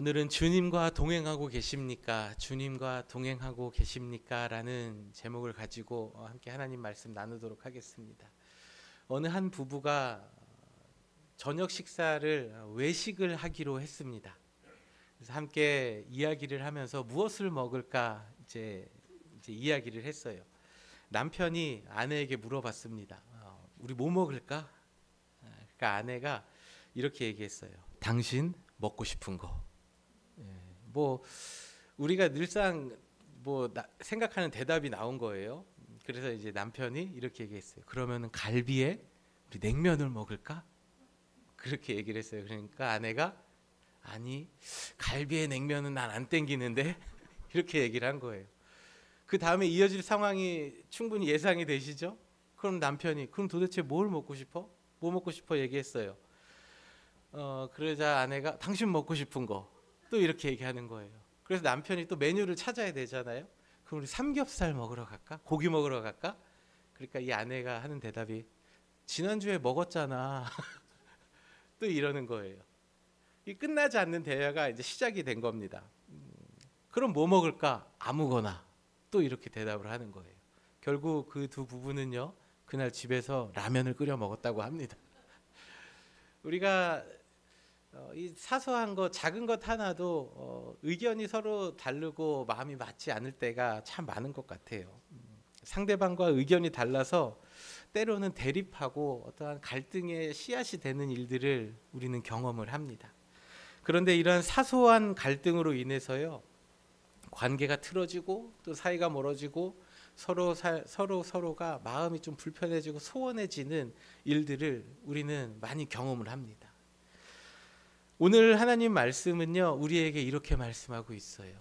오늘은 주님과 동행하고 계십니까? 주님과 동행하고 계십니까? 라는 제목을 가지고 함께 하나님 말씀 나누도록 하겠습니다. 어느 한 부부가 저녁 식사를 외식을 하기로 했습니다. 그래서 함께 이야기를 하면서 무엇을 먹을까 이제 이야기를 했어요. 남편이 아내에게 물어봤습니다. 우리 뭐 먹을까? 그러니까 아내가 이렇게 얘기했어요. 당신 먹고 싶은 거. 뭐 우리가 늘상 생각하는 대답이 나온 거예요. 그래서 이제 남편이 이렇게 얘기했어요. 그러면은 갈비에 우리 냉면을 먹을까? 그렇게 얘기를 했어요. 그러니까 아내가 아니 갈비에 냉면은 난 안 땡기는데 이렇게 얘기를 한 거예요. 그 다음에 이어질 상황이 충분히 예상이 되시죠? 그럼 남편이 그럼 도대체 뭘 먹고 싶어? 뭐 먹고 싶어 얘기했어요. 그러자 아내가 당신 먹고 싶은 거 또 이렇게 얘기하는 거예요. 그래서 남편이 또 메뉴를 찾아야 되잖아요. 그럼 우리 삼겹살 먹으러 갈까? 고기 먹으러 갈까? 그러니까 이 아내가 하는 대답이 지난주에 먹었잖아. 또 이러는 거예요. 이 끝나지 않는 대화가 이제 시작이 된 겁니다. 그럼 뭐 먹을까? 아무거나. 또 이렇게 대답을 하는 거예요. 결국 그 두 부부는요, 그날 집에서 라면을 끓여 먹었다고 합니다. 우리가 이 사소한 것, 작은 것 하나도 의견이 서로 다르고 마음이 맞지 않을 때가 참 많은 것 같아요. 상대방과 의견이 달라서 때로는 대립하고 어떠한 갈등의 씨앗이 되는 일들을 우리는 경험을 합니다. 그런데 이러한 사소한 갈등으로 인해서요, 관계가 틀어지고 또 사이가 멀어지고 서로가 마음이 좀 불편해지고 소원해지는 일들을 우리는 많이 경험을 합니다. 오늘 하나님 말씀은요, 우리에게 이렇게 말씀하고 있어요.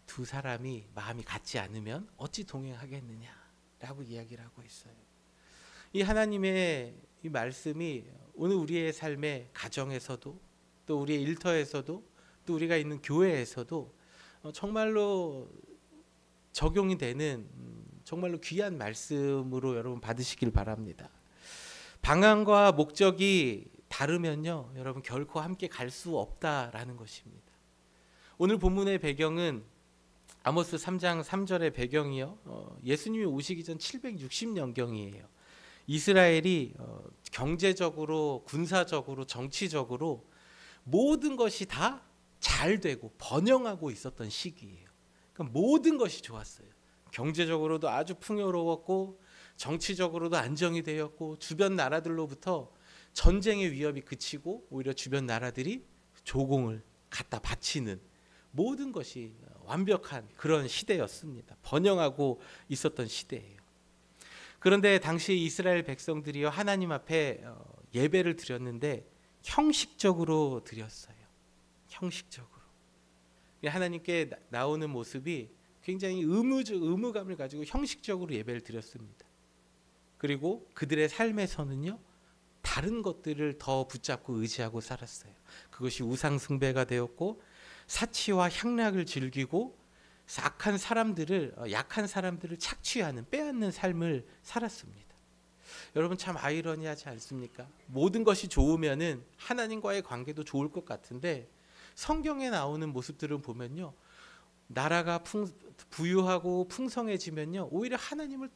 두 사람이 마음이 같지 않으면 어찌 동행하겠느냐라고 이야기를 하고 있어요. 이 하나님의 이 말씀이 오늘 우리의 삶의 가정에서도 또 우리의 일터에서도 또 우리가 있는 교회에서도 정말로 적용이 되는 정말로 귀한 말씀으로 여러분 받으시길 바랍니다. 방향과 목적이 다르면요, 여러분 결코 함께 갈 수 없다라는 것입니다. 오늘 본문의 배경은 아모스 3장 3절의 배경이요, 예수님이 오시기 전 760년경이에요. 이스라엘이 경제적으로, 군사적으로, 정치적으로 모든 것이 다 잘 되고 번영하고 있었던 시기예요. 그러니까 모든 것이 좋았어요. 경제적으로도 아주 풍요로웠고 정치적으로도 안정이 되었고 주변 나라들로부터 전쟁의 위협이 그치고 오히려 주변 나라들이 조공을 갖다 바치는 모든 것이 완벽한 그런 시대였습니다. 번영하고 있었던 시대예요. 그런데 당시 이스라엘 백성들이요, 하나님 앞에 예배를 드렸는데 형식적으로 드렸어요. 형식적으로. 하나님께 나오는 모습이 굉장히 의무감을 가지고 형식적으로 예배를 드렸습니다. 그리고 그들의 삶에서는요, 다른 것들을 더 붙잡고 의지하고 살았어요. 그것이 우상 숭배가 되었고 사치와 향락을 즐기고 약한 사람들을 착취하는, 빼앗는 삶을 살았습니다. 여러분 참 아이러니하지 않습니까? 모든 것이 좋으면은 하나님과의 관계도 좋을 것 같은데 성경에 나오는 모습들을 보면요, 나라가 부유하고 풍성해지면요, 오히려 하나님을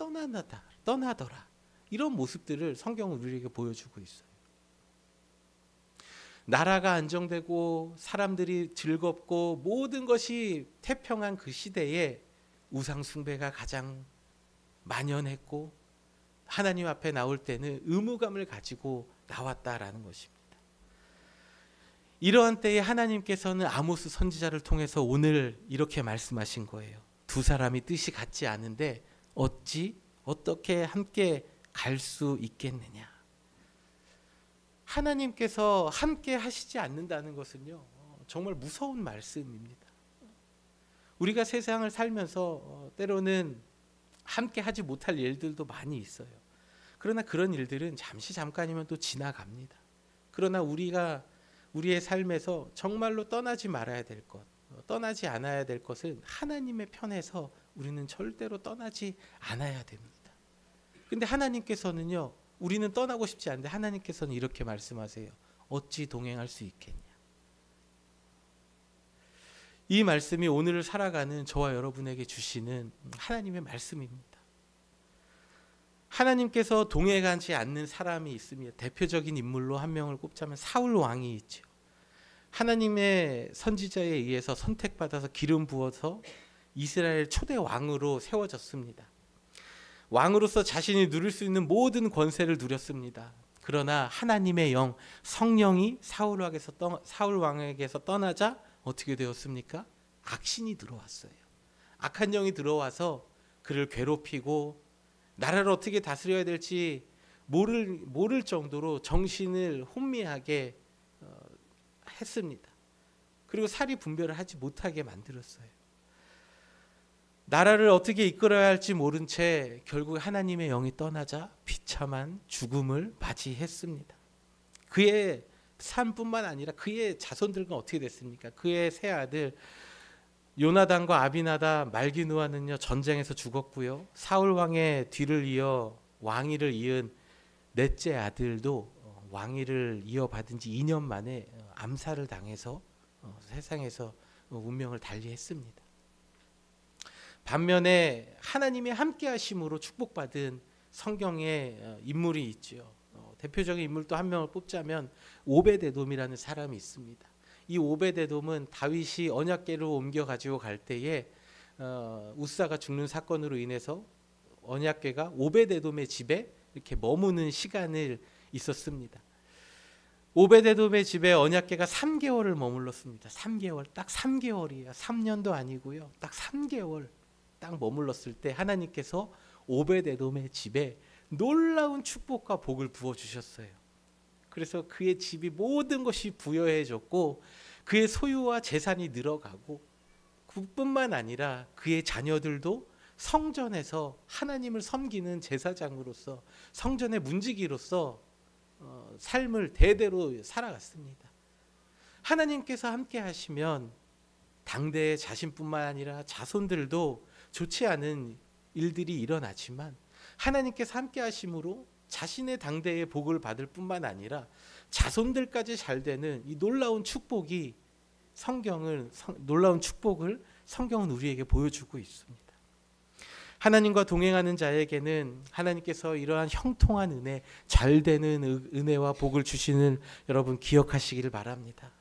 떠나더라. 이런 모습들을 성경은 우리에게 보여주고 있어요. 나라가 안정되고 사람들이 즐겁고 모든 것이 태평한 그 시대에 우상 숭배가 가장 만연했고 하나님 앞에 나올 때는 의무감을 가지고 나왔다라는 것입니다. 이러한 때에 하나님께서는 아모스 선지자를 통해서 오늘 이렇게 말씀하신 거예요. 두 사람이 뜻이 같지 않은데 어떻게 함께 갈 수 있겠느냐. 하나님께서 함께 하시지 않는다는 것은요, 정말 무서운 말씀입니다. 우리가 세상을 살면서 때로는 함께 하지 못할 일들도 많이 있어요. 그러나 그런 일들은 잠깐이면 또 지나갑니다. 그러나 우리의 삶에서 정말로 떠나지 말아야 될 것, 떠나지 않아야 될 것은 하나님의 편에서 우리는 절대로 떠나지 않아야 됩니다. 근데 하나님께서는요, 우리는 떠나고 싶지 않은데 하나님께서는 이렇게 말씀하세요. 어찌 동행할 수 있겠냐. 이 말씀이 오늘을 살아가는 저와 여러분에게 주시는 하나님의 말씀입니다. 하나님께서 동행하지 않는 사람이 있습니다. 대표적인 인물로 한 명을 꼽자면 사울 왕이 있죠. 하나님의 선지자에 의해서 선택받아서 기름 부어서 이스라엘 초대 왕으로 세워졌습니다. 왕으로서 자신이 누릴 수 있는 모든 권세를 누렸습니다. 그러나 하나님의 영, 성령이 사울 왕에게서 떠나자 어떻게 되었습니까? 악신이 들어왔어요. 악한 영이 들어와서 그를 괴롭히고 나라를 어떻게 다스려야 될지 모를 정도로 정신을 혼미하게 했습니다. 그리고 사리 분별을 하지 못하게 만들었어요. 나라를 어떻게 이끌어야 할지 모른 채 결국 하나님의 영이 떠나자 비참한 죽음을 맞이했습니다. 그의 삶뿐만 아니라 그의 자손들과 어떻게 됐습니까? 그의 세 아들 요나단과 아비나답, 말기누아는요 전쟁에서 죽었고요. 사울 왕의 뒤를 이어 왕위를 이은 넷째 아들도 왕위를 이어받은 지 2년 만에 암살을 당해서 세상에서 운명을 달리했습니다. 반면에 하나님의 함께하심으로 축복받은 성경의 인물이 있죠. 대표적인 인물 또 한 명을 뽑자면 오베데돔이라는 사람이 있습니다. 이 오베데돔은 다윗이 언약궤를 옮겨 가지고 갈 때에 우사가 죽는 사건으로 인해서 언약궤가 오베데돔의 집에 이렇게 머무는 시간을 있었습니다. 오베데돔의 집에 언약궤가 3개월을 머물렀습니다. 3개월, 딱 3개월이에요. 3년도 아니고요. 딱 3개월 딱 머물렀을 때 하나님께서 오베데돔의 집에 놀라운 축복과 복을 부어주셨어요. 그래서 그의 집이 모든 것이 부여해졌고 그의 소유와 재산이 늘어가고 그뿐만 아니라 그의 자녀들도 성전에서 하나님을 섬기는 제사장으로서 성전의 문지기로서 삶을 대대로 살아갔습니다. 하나님께서 함께 하시면 당대의 자신뿐만 아니라 자손들도 좋지 않은 일들이 일어나지만 하나님께서 함께 하심으로 자신의 당대의 복을 받을 뿐만 아니라 자손들까지 잘 되는 이 놀라운 축복을 성경은 우리에게 보여주고 있습니다. 하나님과 동행하는 자에게는 하나님께서 이러한 형통한 은혜, 잘 되는 은혜와 복을 주시는 여러분 기억하시기를 바랍니다.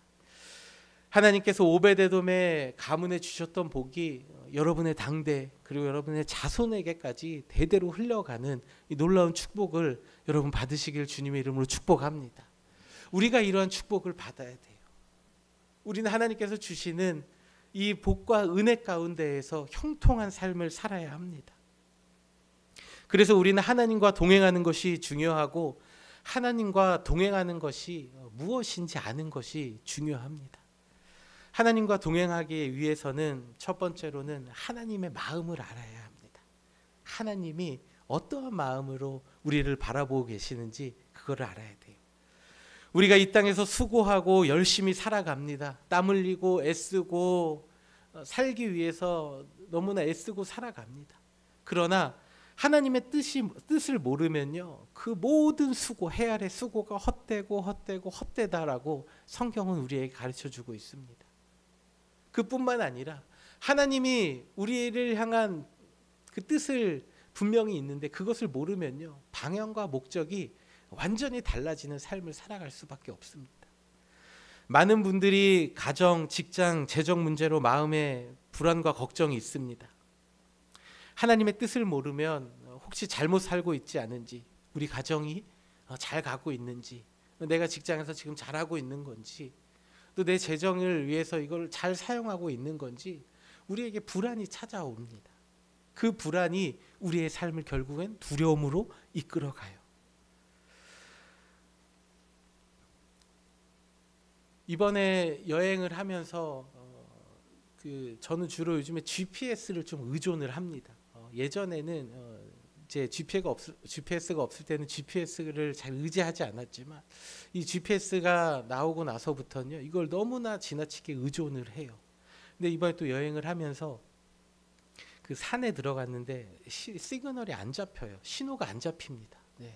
하나님께서 오베데돔의 가문에 주셨던 복이 여러분의 당대 그리고 여러분의 자손에게까지 대대로 흘러가는 이 놀라운 축복을 여러분 받으시길 주님의 이름으로 축복합니다. 우리가 이러한 축복을 받아야 돼요. 우리는 하나님께서 주시는 이 복과 은혜 가운데에서 형통한 삶을 살아야 합니다. 그래서 우리는 하나님과 동행하는 것이 중요하고 하나님과 동행하는 것이 무엇인지 아는 것이 중요합니다. 하나님과 동행하기 위해서는 첫 번째로는 하나님의 마음을 알아야 합니다. 하나님이 어떠한 마음으로 우리를 바라보고 계시는지 그거를 알아야 돼요. 우리가 이 땅에서 수고하고 열심히 살아갑니다. 땀 흘리고 애쓰고 살기 위해서 너무나 애쓰고 살아갑니다. 그러나 하나님의 뜻을 모르면요, 그 모든 수고, 해 아래 수고가 헛되다라고 성경은 우리에게 가르쳐주고 있습니다. 그뿐만 아니라 하나님이 우리를 향한 그 뜻을 분명히 있는데 그것을 모르면요, 방향과 목적이 완전히 달라지는 삶을 살아갈 수밖에 없습니다. 많은 분들이 가정, 직장, 재정 문제로 마음에 불안과 걱정이 있습니다. 하나님의 뜻을 모르면 혹시 잘못 살고 있지 않은지, 우리 가정이 잘 가고 있는지, 내가 직장에서 지금 잘하고 있는 건지, 또 내 재정을 위해서 이걸 잘 사용하고 있는 건지 우리에게 불안이 찾아옵니다. 그 불안이 우리의 삶을 결국엔 두려움으로 이끌어가요. 이번에 여행을 하면서 저는 주로 요즘에 GPS를 좀 의존을 합니다. 예전에는 이제 GPS가 없을 때는 GPS를 잘 의지하지 않았지만 이 GPS가 나오고 나서부터는요, 이걸 너무나 지나치게 의존을 해요. 근데 이번에 또 여행을 하면서 그 산에 들어갔는데 시그널이 안 잡혀요. 신호가 안 잡힙니다. 네.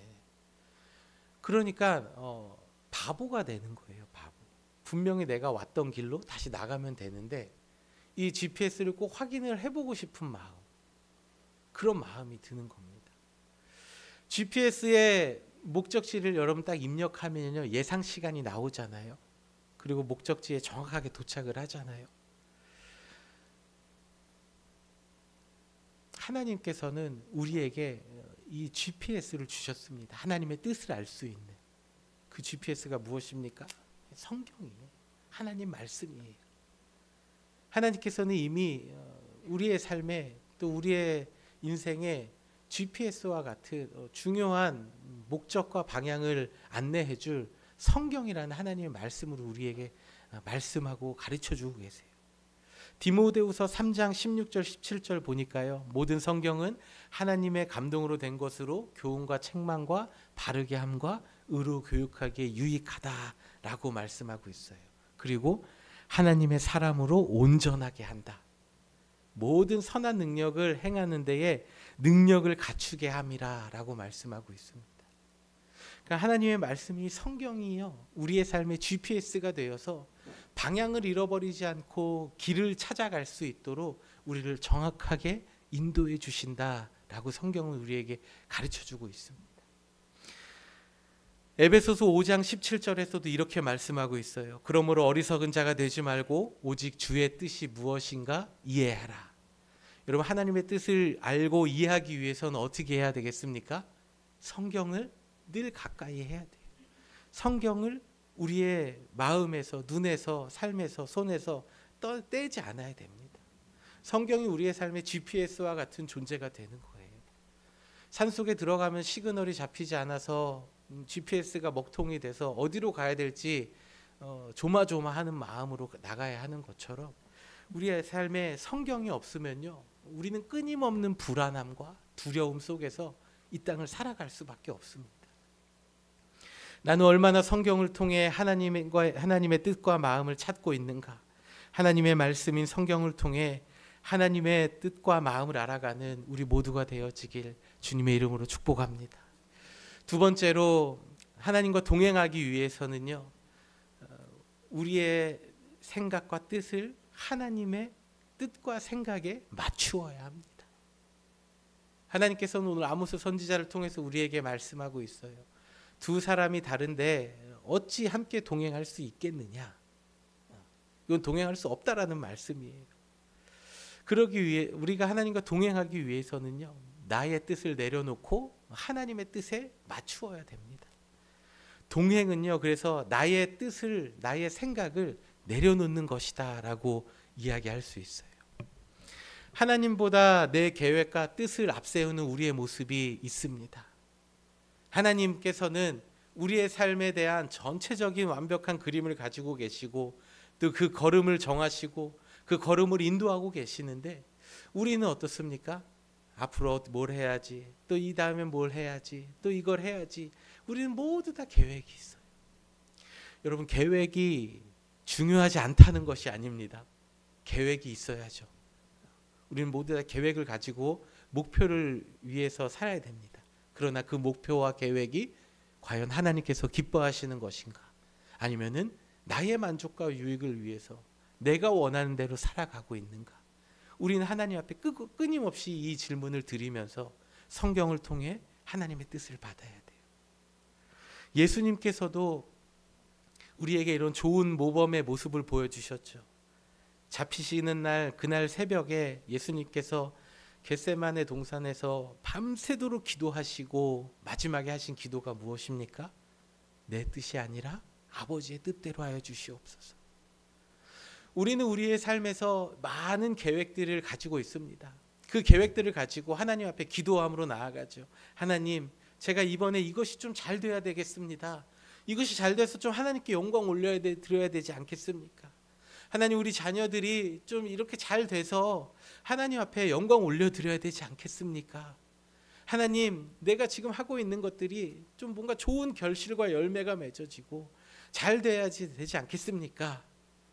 그러니까 바보가 되는 거예요. 바보. 분명히 내가 왔던 길로 다시 나가면 되는데 이 GPS를 꼭 확인을 해보고 싶은 마음, 그런 마음이 드는 겁니다. GPS의 목적지를 여러분 딱 입력하면요, 예상 시간이 나오잖아요. 그리고 목적지에 정확하게 도착을 하잖아요. 하나님께서는 우리에게 이 GPS를 주셨습니다. 하나님의 뜻을 알 수 있는 그 GPS가 무엇입니까? 성경이에요. 하나님 말씀이에요. 하나님께서는 이미 우리의 삶에 또 우리의 인생에 GPS와 같은 중요한 목적과 방향을 안내해 줄 성경이라는 하나님의 말씀으로 우리에게 말씀하고 가르쳐 주고 계세요. 디모데후서 3장 16절 17절 보니까요, 모든 성경은 하나님의 감동으로 된 것으로 교훈과 책망과 바르게 함과 의로 교육하기에 유익하다라고 말씀하고 있어요. 그리고 하나님의 사람으로 온전하게 한다. 모든 선한 능력을 행하는 데에 능력을 갖추게 함이라라고 말씀하고 있습니다. 그러니까 하나님의 말씀이 성경이요, 우리의 삶의 GPS가 되어서 방향을 잃어버리지 않고 길을 찾아갈 수 있도록 우리를 정확하게 인도해 주신다라고 성경은 우리에게 가르쳐주고 있습니다. 에베소서 5장 17절에서도 이렇게 말씀하고 있어요. 그러므로 어리석은 자가 되지 말고 오직 주의 뜻이 무엇인가 이해하라. 여러분, 하나님의 뜻을 알고 이해하기 위해서는 어떻게 해야 되겠습니까? 성경을 늘 가까이 해야 돼요. 성경을 우리의 마음에서, 눈에서, 삶에서, 손에서 떼지 않아야 됩니다. 성경이 우리의 삶의 GPS와 같은 존재가 되는 거예요. 산속에 들어가면 시그널이 잡히지 않아서 GPS가 먹통이 돼서 어디로 가야 될지 조마조마하는 마음으로 나가야 하는 것처럼, 우리의 삶에 성경이 없으면요, 우리는 끊임없는 불안함과 두려움 속에서 이 땅을 살아갈 수밖에 없습니다. 나는 얼마나 성경을 통해 하나님의 뜻과 마음을 찾고 있는가? 하나님의 말씀인 성경을 통해 하나님의 뜻과 마음을 알아가는 우리 모두가 되어지길 주님의 이름으로 축복합니다. 두 번째로, 하나님과 동행하기 위해서는요, 우리의 생각과 뜻을 하나님의 뜻과 생각에 맞추어야 합니다. 하나님께서는 오늘 아모스 선지자를 통해서 우리에게 말씀하고 있어요. 두 사람이 다른데 어찌 함께 동행할 수 있겠느냐? 이건 동행할 수 없다라는 말씀이에요. 그러기 위해, 우리가 하나님과 동행하기 위해서는요, 나의 뜻을 내려놓고 하나님의 뜻에 맞추어야 됩니다. 동행은요, 그래서 나의 뜻을, 나의 생각을 내려놓는 것이다라고 이야기할 수 있어요. 하나님보다 내 계획과 뜻을 앞세우는 우리의 모습이 있습니다. 하나님께서는 우리의 삶에 대한 전체적인 완벽한 그림을 가지고 계시고, 또 그 걸음을 정하시고 그 걸음을 인도하고 계시는데, 우리는 어떻습니까? 앞으로 뭘 해야지, 또 이 다음에 뭘 해야지, 또 이걸 해야지. 우리는 모두 다 계획이 있어요. 여러분, 계획이 중요하지 않다는 것이 아닙니다. 계획이 있어야죠. 우리는 모두 다 계획을 가지고 목표를 위해서 살아야 됩니다. 그러나 그 목표와 계획이 과연 하나님께서 기뻐하시는 것인가? 아니면은 나의 만족과 유익을 위해서 내가 원하는 대로 살아가고 있는가? 우리는 하나님 앞에 끊임없이 이 질문을 드리면서 성경을 통해 하나님의 뜻을 받아야 돼요. 예수님께서도 우리에게 이런 좋은 모범의 모습을 보여주셨죠. 잡히시는 날, 그날 새벽에 예수님께서 겟세마네 동산에서 밤새도록 기도하시고 마지막에 하신 기도가 무엇입니까? 내 뜻이 아니라 아버지의 뜻대로 하여 주시옵소서. 우리는 우리의 삶에서 많은 계획들을 가지고 있습니다. 그 계획들을 가지고 하나님 앞에 기도함으로 나아가죠. 하나님, 제가 이번에 이것이 좀 잘 돼야 되겠습니다. 이것이 잘 돼서 좀 하나님께 영광 드려야 되지 않겠습니까? 하나님, 우리 자녀들이 좀 이렇게 잘 돼서 하나님 앞에 영광 올려드려야 되지 않겠습니까? 하나님, 내가 지금 하고 있는 것들이 좀 뭔가 좋은 결실과 열매가 맺어지고 잘 돼야지 되지 않겠습니까?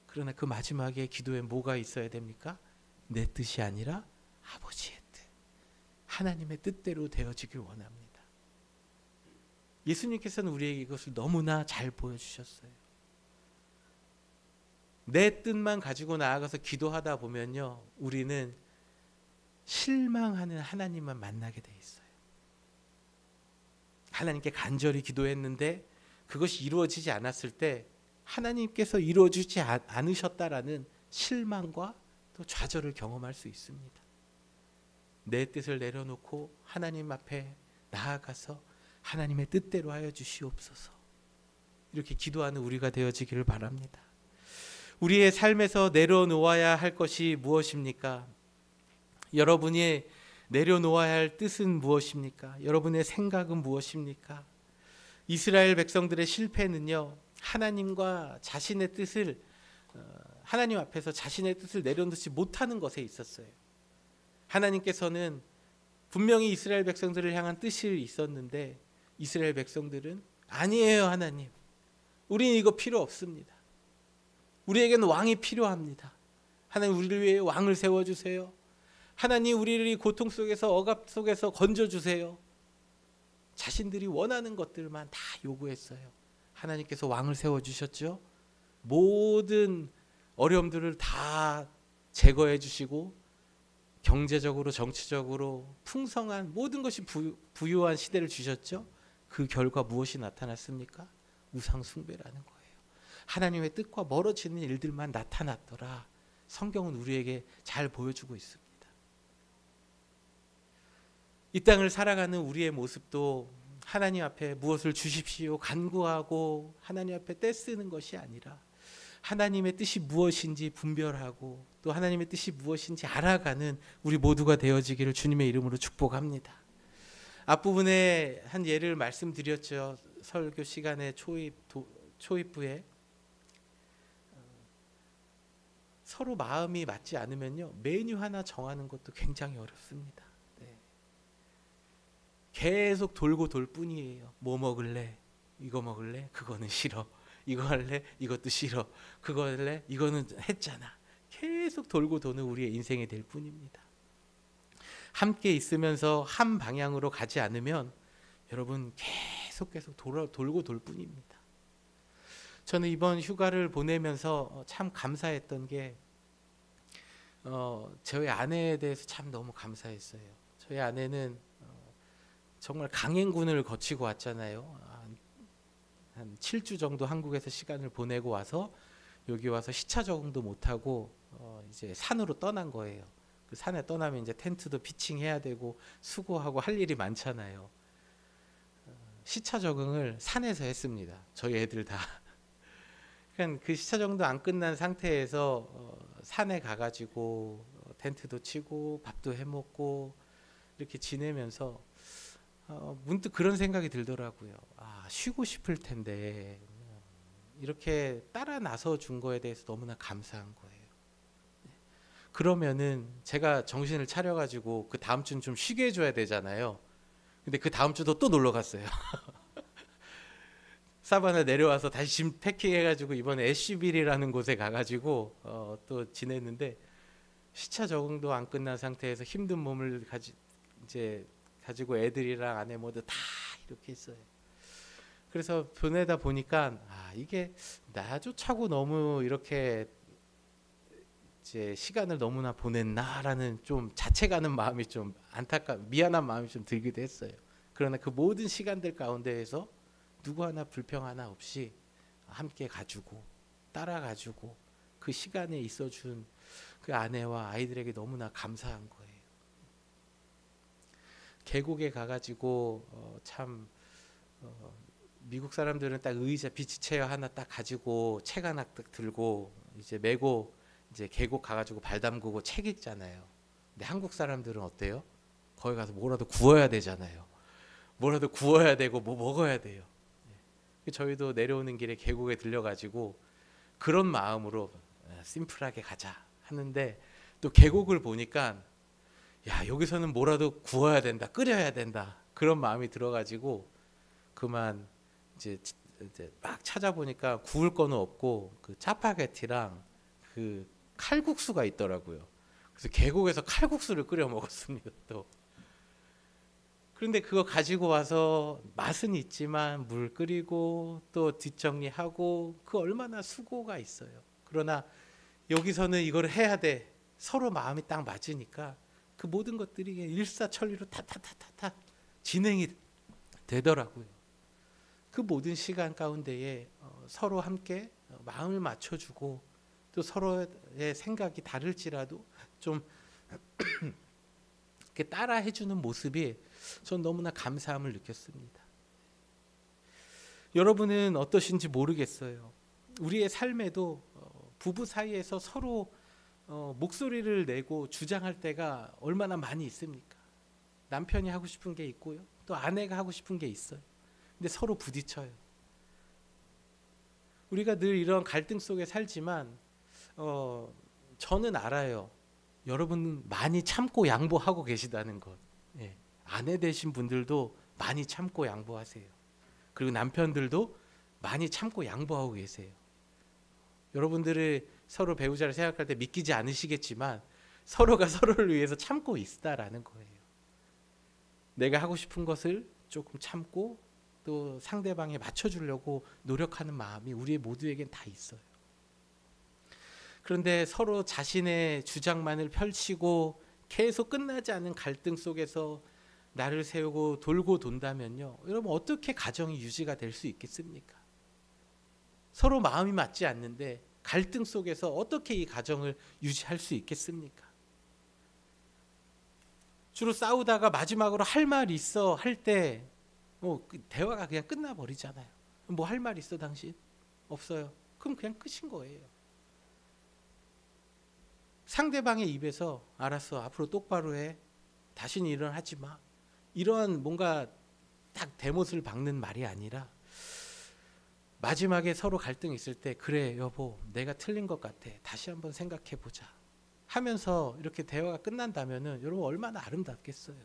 그러나 그 마지막에 기도에 뭐가 있어야 됩니까? 내 뜻이 아니라 아버지의 뜻, 하나님의 뜻대로 되어지길 원합니다. 예수님께서는 우리에게 이것을 너무나 잘 보여주셨어요. 내 뜻만 가지고 나아가서 기도하다 보면요, 우리는 실망하는 하나님만 만나게 돼 있어요. 하나님께 간절히 기도했는데 그것이 이루어지지 않았을 때 하나님께서 이루어주지 않으셨다라는 실망과 또 좌절을 경험할 수 있습니다. 내 뜻을 내려놓고 하나님 앞에 나아가서 하나님의 뜻대로 하여 주시옵소서, 이렇게 기도하는 우리가 되어지기를 바랍니다. 우리의 삶에서 내려놓아야 할 것이 무엇입니까? 여러분이 내려놓아야 할 뜻은 무엇입니까? 여러분의 생각은 무엇입니까? 이스라엘 백성들의 실패는요, 하나님과 자신의 뜻을 하나님 앞에서 자신의 뜻을 내려놓지 못하는 것에 있었어요. 하나님께서는 분명히 이스라엘 백성들을 향한 뜻이 있었는데 이스라엘 백성들은 아니에요, 하나님. 우리는 이거 필요 없습니다. 우리에게는 왕이 필요합니다. 하나님, 우리를 위해 왕을 세워주세요. 하나님, 우리를 고통 속에서 억압 속에서 건져주세요. 자신들이 원하는 것들만 다 요구했어요. 하나님께서 왕을 세워주셨죠. 모든 어려움들을 다 제거해 주시고 경제적으로 정치적으로 풍성한 모든 것이 부유한 시대를 주셨죠. 그 결과 무엇이 나타났습니까? 우상 숭배라는 거예요. 하나님의 뜻과 멀어지는 일들만 나타났더라. 성경은 우리에게 잘 보여주고 있습니다. 이 땅을 살아가는 우리의 모습도 하나님 앞에 무엇을 주십시오 간구하고 하나님 앞에 떼쓰는 것이 아니라 하나님의 뜻이 무엇인지 분별하고 또 하나님의 뜻이 무엇인지 알아가는 우리 모두가 되어지기를 주님의 이름으로 축복합니다. 앞부분에 한 예를 말씀드렸죠. 설교 시간에 초입부에 서로 마음이 맞지 않으면요, 메뉴 하나 정하는 것도 굉장히 어렵습니다. 네. 계속 돌고 돌 뿐이에요. 뭐 먹을래? 이거 먹을래? 그거는 싫어. 이거 할래? 이것도 싫어. 그거 할래? 이거는 했잖아. 계속 돌고 도는 우리의 인생이 될 뿐입니다. 함께 있으면서 한 방향으로 가지 않으면 여러분 계속 돌고 돌 뿐입니다. 저는 이번 휴가를 보내면서 참 감사했던 게 저희 아내에 대해서 참 너무 감사했어요. 저희 아내는 정말 강행군을 거치고 왔잖아요. 한 7주 정도 한국에서 시간을 보내고 와서 여기 와서 시차 적응도 못하고 이제 산으로 떠난 거예요. 그 산에 떠나면 이제 텐트도 피칭해야 되고 수고하고 할 일이 많잖아요. 시차 적응을 산에서 했습니다. 저희 애들 다. 그러니까 그 시차 적응도 안 끝난 상태에서 산에 가가지고 텐트도 치고 밥도 해먹고 이렇게 지내면서 문득 그런 생각이 들더라고요. 쉬고 싶을 텐데 이렇게 따라 나서 준 거에 대해서 너무나 감사한 거예요. 그러면은 제가 정신을 차려가지고 그 다음 주는 좀 쉬게 해줘야 되잖아요. 근데 그 다음 주도 또 놀러 갔어요. 사바나 내려와서 다시 짐 패킹해가지고 이번에 애쉬빌이라는 곳에 가가지고 또 지냈는데 시차 적응도 안 끝난 상태에서 힘든 몸을 가지고 애들이랑 아내 모두 다 이렇게 있어요. 그래서 보내다 보니까 이게 나조차고 너무 이렇게 이제 시간을 너무나 보냈나라는 좀 자책하는 마음이 좀 미안한 마음이 좀 들기도 했어요. 그러나 그 모든 시간들 가운데에서 누구 하나 불평 하나 없이 함께 가지고 따라가지고 그 시간에 있어준 그 아내와 아이들에게 너무나 감사한 거예요. 계곡에 가가지고 미국 사람들은 딱 의자 비치체어 하나 딱 가지고 책 하나 딱 들고 이제 메고 이제 계곡 가가지고 발 담그고 책 읽잖아요. 근데 한국 사람들은 어때요? 거기 가서 뭐라도 구워야 되잖아요. 뭐라도 구워야 되고 뭐 먹어야 돼요. 저희도 내려오는 길에 계곡에 들려가지고 그런 마음으로 심플하게 가자 하는데 또 계곡을 보니까 여기서는 뭐라도 구워야 된다, 끓여야 된다 그런 마음이 들어가지고 그만 이제 막 찾아보니까 구울 거는 없고 그 짜파게티랑 그 칼국수가 있더라고요. 그래서 계곡에서 칼국수를 끓여 먹었습니다. 또 그런데 그거 가지고 와서 맛은 있지만 물 끓이고 또 뒷정리하고 그 얼마나 수고가 있어요. 그러나 여기서는 이걸 해야 돼. 서로 마음이 딱 맞으니까 그 모든 것들이 일사천리로 타타타타타 진행이 되더라고요. 그 모든 시간 가운데에 서로 함께 마음을 맞춰주고 또 서로의 생각이 다를지라도 좀 이렇게 따라해주는 모습이 전 너무나 감사함을 느꼈습니다. 여러분은 어떠신지 모르겠어요. 우리의 삶에도 부부 사이에서 서로 목소리를 내고 주장할 때가 얼마나 많이 있습니까? 남편이 하고 싶은 게 있고요. 또 아내가 하고 싶은 게 있어요. 근데 서로 부딪혀요. 우리가 늘 이런 갈등 속에 살지만 저는 알아요. 여러분 많이 참고 양보하고 계시다는 것. 예. 아내 되신 분들도 많이 참고 양보하세요. 그리고 남편들도 많이 참고 양보하고 계세요. 여러분들이 서로 배우자를 생각할 때 믿기지 않으시겠지만 서로가 서로를 위해서 참고 있다라는 거예요. 내가 하고 싶은 것을 조금 참고 또 상대방에 맞춰주려고 노력하는 마음이 우리 모두에겐 다 있어요. 그런데 서로 자신의 주장만을 펼치고 계속 끝나지 않는 갈등 속에서 나를 세우고 돌고 돈다면요, 여러분 어떻게 가정이 유지가 될 수 있겠습니까? 서로 마음이 맞지 않는데 갈등 속에서 어떻게 이 가정을 유지할 수 있겠습니까? 주로 싸우다가 마지막으로 할 말 있어 할 때 대화가 그냥 끝나버리잖아요. 뭐 할 말 있어 당신? 없어요. 그럼 그냥 끝인 거예요. 상대방의 입에서 알았어, 앞으로 똑바로 해, 다시는 이런 하지 마, 이러한 뭔가 딱 대못을 박는 말이 아니라 마지막에 서로 갈등이 있을 때 그래 여보 내가 틀린 것 같아, 다시 한번 생각해 보자 하면서 이렇게 대화가 끝난다면은 여러분 얼마나 아름답겠어요.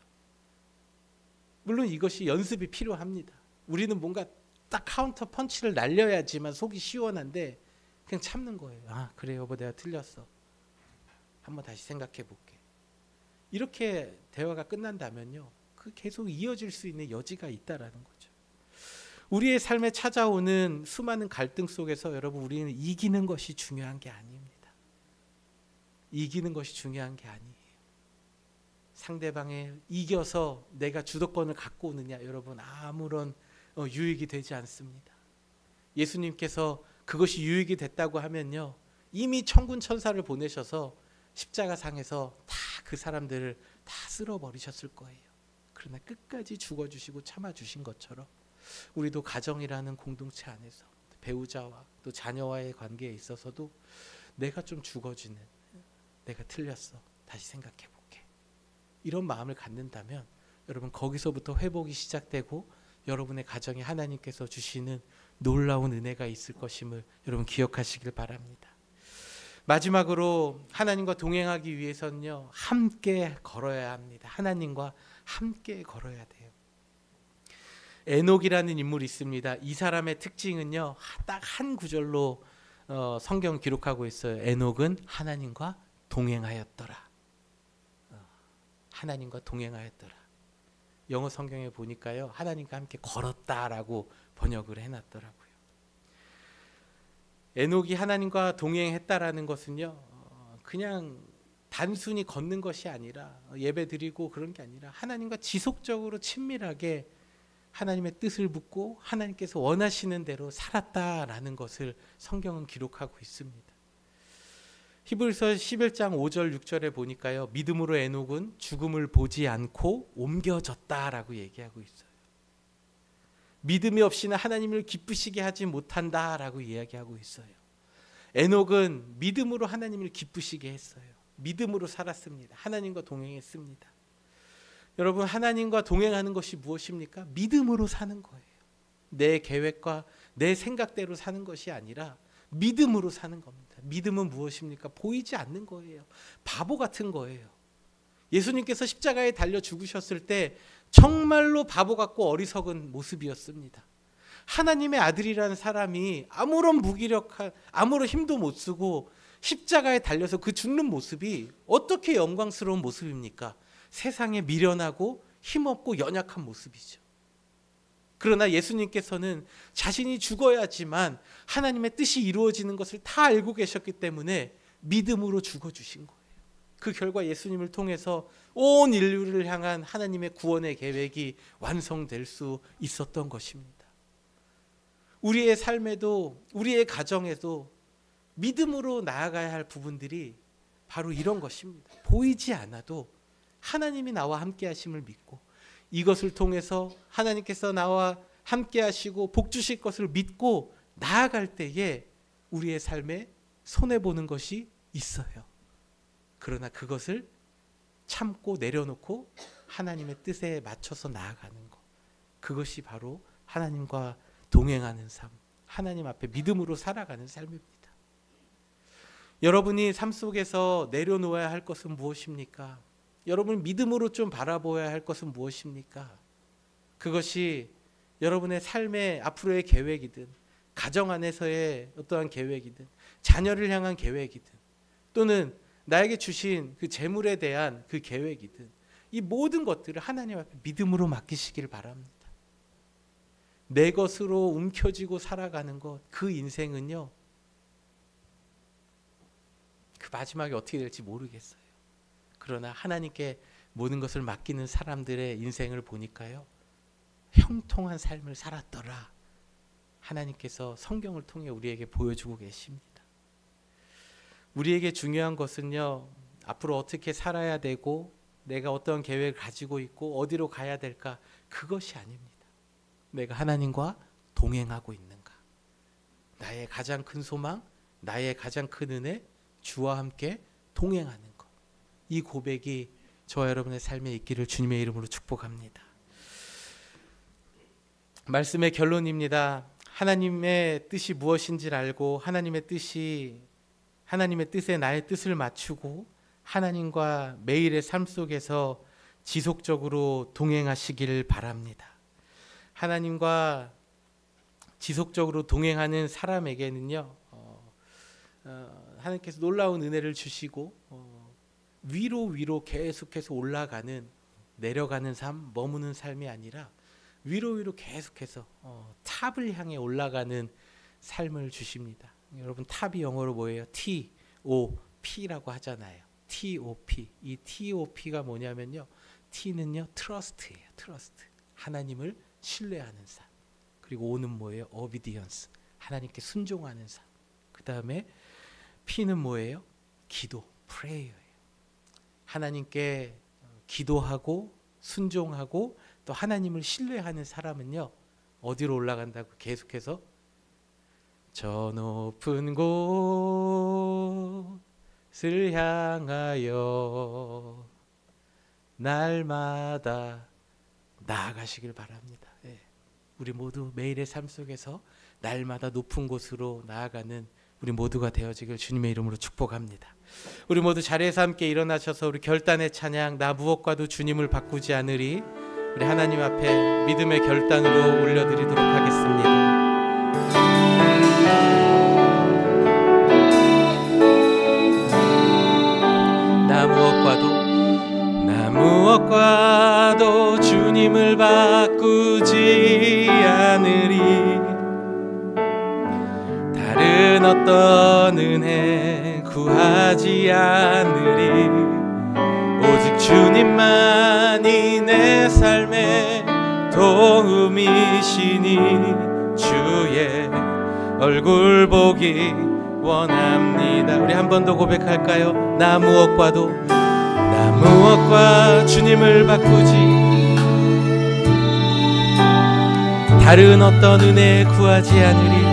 물론 이것이 연습이 필요합니다. 우리는 뭔가 딱 카운터 펀치를 날려야지만 속이 시원한데 그냥 참는 거예요. 아 그래 여보 내가 틀렸어, 한번 다시 생각해 볼게. 이렇게 대화가 끝난다면요, 그 계속 이어질 수 있는 여지가 있다라는 거죠. 우리의 삶에 찾아오는 수많은 갈등 속에서 여러분 우리는 이기는 것이 중요한 게 아닙니다. 이기는 것이 중요한 게 아니에요. 상대방에 이겨서 내가 주도권을 갖고 오느냐, 여러분 아무런 유익이 되지 않습니다. 예수님께서 그것이 유익이 됐다고 하면요, 이미 천군 천사를 보내셔서 십자가상에서 다 그 사람들을 다 쓸어버리셨을 거예요. 그러나 끝까지 죽어주시고 참아주신 것처럼 우리도 가정이라는 공동체 안에서 배우자와 또 자녀와의 관계에 있어서도 내가 좀 죽어지는, 내가 틀렸어, 다시 생각해 볼게, 이런 마음을 갖는다면 여러분 거기서부터 회복이 시작되고 여러분의 가정에 하나님께서 주시는 놀라운 은혜가 있을 것임을 여러분 기억하시길 바랍니다. 마지막으로 하나님과 동행하기 위해서는요, 함께 걸어야 합니다. 하나님과 함께 걸어야 돼요. 에녹이라는 인물이 있습니다. 이 사람의 특징은요, 딱 한 구절로 성경 기록하고 있어요. 에녹은 하나님과 동행하였더라. 하나님과 동행하였더라. 영어 성경에 보니까요, 하나님과 함께 걸었다라고 번역을 해놨더라고요. 에녹이 하나님과 동행했다라는 것은요, 그냥 단순히 걷는 것이 아니라 예배 드리고 그런 게 아니라 하나님과 지속적으로 친밀하게 하나님의 뜻을 묻고 하나님께서 원하시는 대로 살았다라는 것을 성경은 기록하고 있습니다. 히브리서 11장 5절 6절에 보니까요, 믿음으로 에녹은 죽음을 보지 않고 옮겨졌다라고 얘기하고 있어요. 믿음이 없이는 하나님을 기쁘시게 하지 못한다라고 이야기하고 있어요. 에녹은 믿음으로 하나님을 기쁘시게 했어요. 믿음으로 살았습니다. 하나님과 동행했습니다. 여러분 하나님과 동행하는 것이 무엇입니까? 믿음으로 사는 거예요. 내 계획과 내 생각대로 사는 것이 아니라 믿음으로 사는 겁니다. 믿음은 무엇입니까? 보이지 않는 거예요. 바보 같은 거예요. 예수님께서 십자가에 달려 죽으셨을 때 정말로 바보 같고 어리석은 모습이었습니다. 하나님의 아들이라는 사람이 아무런 무기력한, 아무런 힘도 못 쓰고 십자가에 달려서 그 죽는 모습이 어떻게 영광스러운 모습입니까? 세상에 미련하고 힘없고 연약한 모습이죠. 그러나 예수님께서는 자신이 죽어야지만 하나님의 뜻이 이루어지는 것을 다 알고 계셨기 때문에 믿음으로 죽어주신 거예요. 그 결과 예수님을 통해서 온 인류를 향한 하나님의 구원의 계획이 완성될 수 있었던 것입니다. 우리의 삶에도 우리의 가정에도 믿음으로 나아가야 할 부분들이 바로 이런 것입니다. 보이지 않아도 하나님이 나와 함께 하심을 믿고 이것을 통해서 하나님께서 나와 함께 하시고 복 주실 것을 믿고 나아갈 때에 우리의 삶에 손해보는 것이 있어요. 그러나 그것을 참고 내려놓고 하나님의 뜻에 맞춰서 나아가는 것, 그것이 바로 하나님과 동행하는 삶, 하나님 앞에 믿음으로 살아가는 삶입니다. 여러분이 삶 속에서 내려놓아야 할 것은 무엇입니까? 여러분 믿음으로 좀 바라보아야 할 것은 무엇입니까? 그것이 여러분의 삶의 앞으로의 계획이든 가정 안에서의 어떠한 계획이든 자녀를 향한 계획이든 또는 나에게 주신 그 재물에 대한 그 계획이든 이 모든 것들을 하나님 앞에 믿음으로 맡기시길 바랍니다. 내 것으로 움켜쥐고 살아가는 것, 그 인생은요, 그 마지막에 어떻게 될지 모르겠어요. 그러나 하나님께 모든 것을 맡기는 사람들의 인생을 보니까요, 형통한 삶을 살았더라. 하나님께서 성경을 통해 우리에게 보여주고 계십니다. 우리에게 중요한 것은요, 앞으로 어떻게 살아야 되고 내가 어떤 계획을 가지고 있고 어디로 가야 될까, 그것이 아닙니다. 내가 하나님과 동행하고 있는가, 나의 가장 큰 소망, 나의 가장 큰 은혜, 주와 함께 동행하는 것, 이 고백이 저와 여러분의 삶에 있기를 주님의 이름으로 축복합니다. 말씀의 결론입니다. 하나님의 뜻이 무엇인지를 알고 하나님의 뜻에 나의 뜻을 맞추고 하나님과 매일의 삶 속에서 지속적으로 동행하시길 바랍니다. 하나님과 지속적으로 동행하는 사람에게는요, 하나님께서 놀라운 은혜를 주시고 위로 계속해서 올라가는, 내려가는 삶, 머무는 삶이 아니라 위로 계속해서 탑을 향해 올라가는 삶을 주십니다. 여러분, 탑이 영어로 뭐예요? TOP라고 하잖아요. TOP. 이 TOP가 뭐냐면요, T는요 트러스트예요. 트러스트. 하나님을 신뢰하는 삶. 그리고 O는 뭐예요? obedience. 하나님께 순종하는 삶. 그 다음에 P는 뭐예요? 기도, prayer예요. 하나님께 기도하고 순종하고 또 하나님을 신뢰하는 사람은요, 어디로 올라간다고? 계속해서 저 높은 곳을 향하여 날마다 나아가시길 바랍니다. 예. 우리 모두 매일의 삶 속에서 날마다 높은 곳으로 나아가는 우리 모두가 되어지길 주님의 이름으로 축복합니다. 우리 모두 자리에서 함께 일어나셔서 우리 결단의 찬양, 나 무엇과도 주님을 바꾸지 않으리, 우리 하나님 앞에 믿음의 결단으로 올려드리도록 하겠습니다. 나 무엇과도 주님을 바꾸지 않으리, 다른 어떤 은혜 구하지 않으리, 오직 주님만이 내 삶의 도움이시니 주의 얼굴 보기 원합니다. 우리 한 번 더 고백할까요? 나 무엇과 주님을 바꾸지, 다른 어떤 은혜 구하지 않으리,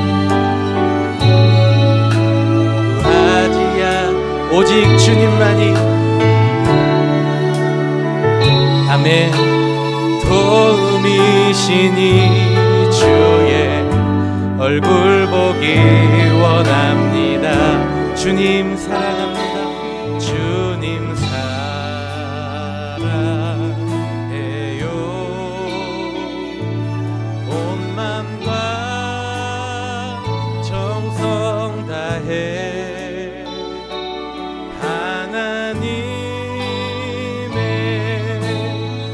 오직 주님만이, 아멘, 도움이시니 주의 얼굴 보기 원합니다. 주님 사랑합니다. 주님 사랑해요. 온 맘과 정성 다해 하나님의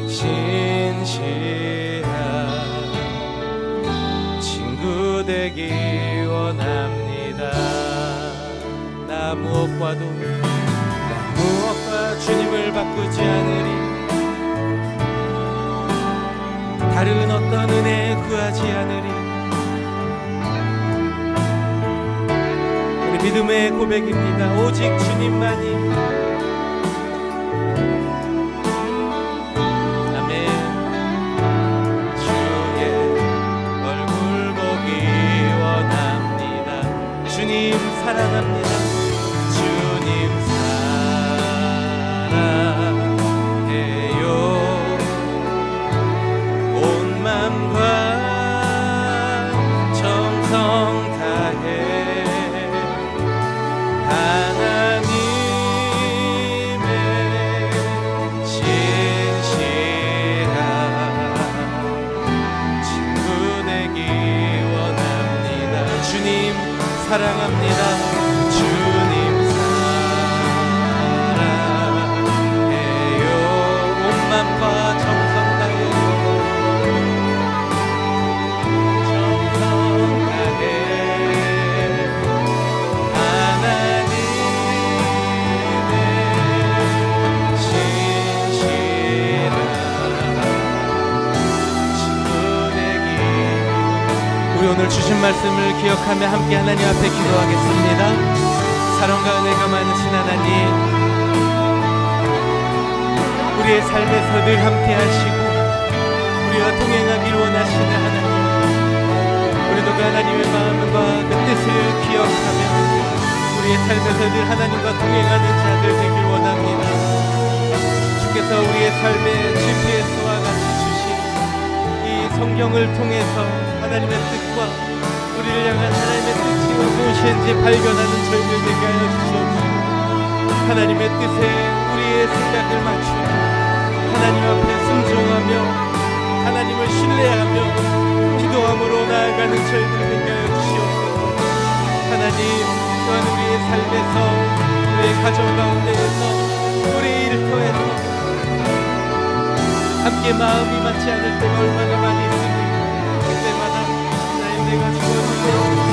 신실한 친구 되기 원합니다. 나 무엇과 주님을 바꾸지 않으리. 다른 어떤 은혜 구하지 않으리. 우리 믿음의 고백입니다. 오직 주님만이. 아멘. 주의 얼굴 보기 원합니다. 주님 사랑합니다. 주님 사랑합니다. 주님 사랑해요. 온 맘과 정성 다해 하나님의 신실한 친구 되기. 우리 오늘 주신 말씀을 기억하며 함께 하나님 앞에 기도하겠습니다. 사랑과 은혜가 많으신 하나님, 우리의 삶에서 늘 함께 하시고 우리와 동행하기를 원하시는 하나님, 우리도 그 하나님의 마음과 그 뜻을 기억하며 우리의 삶에서 늘 하나님과 동행하는 자들 되길 원합니다. 주께서 우리의 삶의 GPS와 같이 주신 이 성경을 통해서 하나님의 뜻과 우리를 향한 하나님의 뜻이 무엇인지 발견하는 저희들 되게 하여 주시옵소서. 하나님의 뜻에 우리의 생각을 맞추며 하나님 앞에 순종하며 하나님을 신뢰하며 기도함으로 나아가는 저희들 되게 하여 주시옵소서. 하나님 또한 우리의 삶에서 우리의 가정 가운데에서 우리의 일터에서 함께 마음이 맞지 않을 때가 얼마나 많이 있습니까? 그때마다 내가 주어지고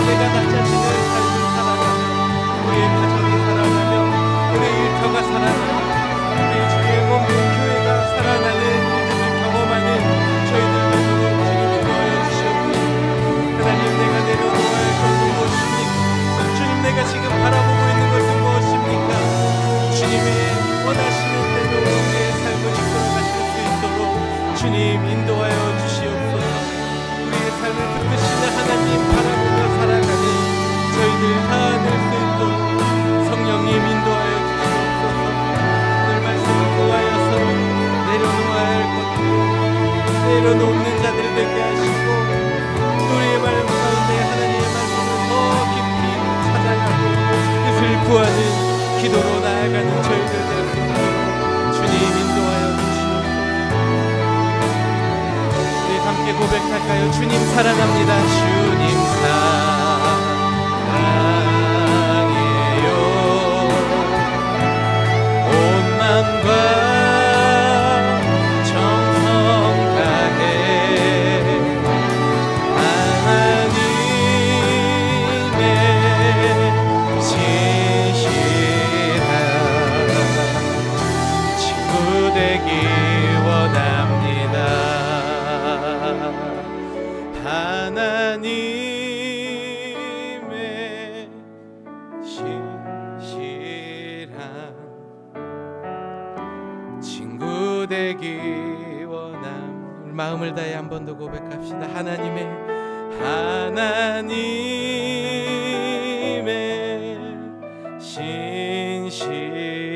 내가 나 자신을 삶을 살아가며 우리의 가정이 살아가며 우리의 일터가 살아가며 우리의 주의 몸 교회가 살아나는 일들을 경험하는 저희들 되도록 주님 인도하여 주시옵소서. 하나님, 내가 내려놓아야 할 것은 무엇입니까? 주님, 내가 지금 바라보고 있는 것은 무엇입니까? 주님의 원하시는 대로 우리의 삶을 이끌어가실 수 있도록 주님 인도하여 주시옵소서. 우리의 삶을 붙드시는 하나님 바라보며 살아가는 저희들 다 될 수 있도록 성령님 인도하여 주시옵소서. 오늘 말씀을 통하여서 내려놓아야 할 것들, 내려놓는 자들이 되게 하시고 우리의 마음 가운데 하나님의 말씀을 더 깊이 찾아가고 뜻을 구하는 기도로 나아가는 저희들 될 수 있도록 주님 인도하여 주시옵소서. 우리 함께 고백할까요? 주님 사랑합니다. 주님 사랑해요. 온 마음과 정성 다해 하나님의 신실한 친구 되기 원합니다. 하나님의 신실한 친구 되기 원함. 마음을 다해 한 번 더 고백합시다. 하나님의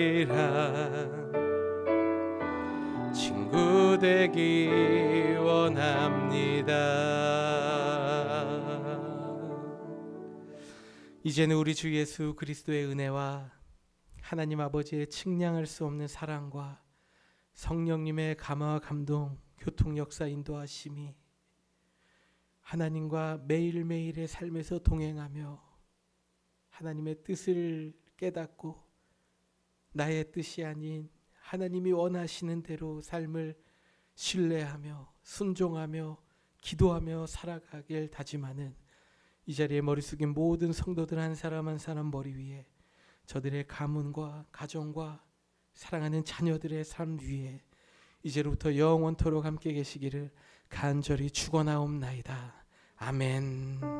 신실한 친구 되기 원합니다. 이제는 우리 주 예수 그리스도의 은혜와 하나님 아버지의 측량할 수 없는 사랑과 성령님의 감화와 감동, 교통 역사 인도하심이 하나님과 매일매일의 삶에서 동행하며 하나님의 뜻을 깨닫고 나의 뜻이 아닌 하나님이 원하시는 대로 삶을 신뢰하며 순종하며 기도하며 살아가길 다짐하는 이 자리에 머리 숙인 모든 성도들 한 사람 한 사람 머리 위에 저들의 가문과 가정과 사랑하는 자녀들의 삶 위에 이제로부터 영원토록 함께 계시기를 간절히 축원하옵나이다. 아멘.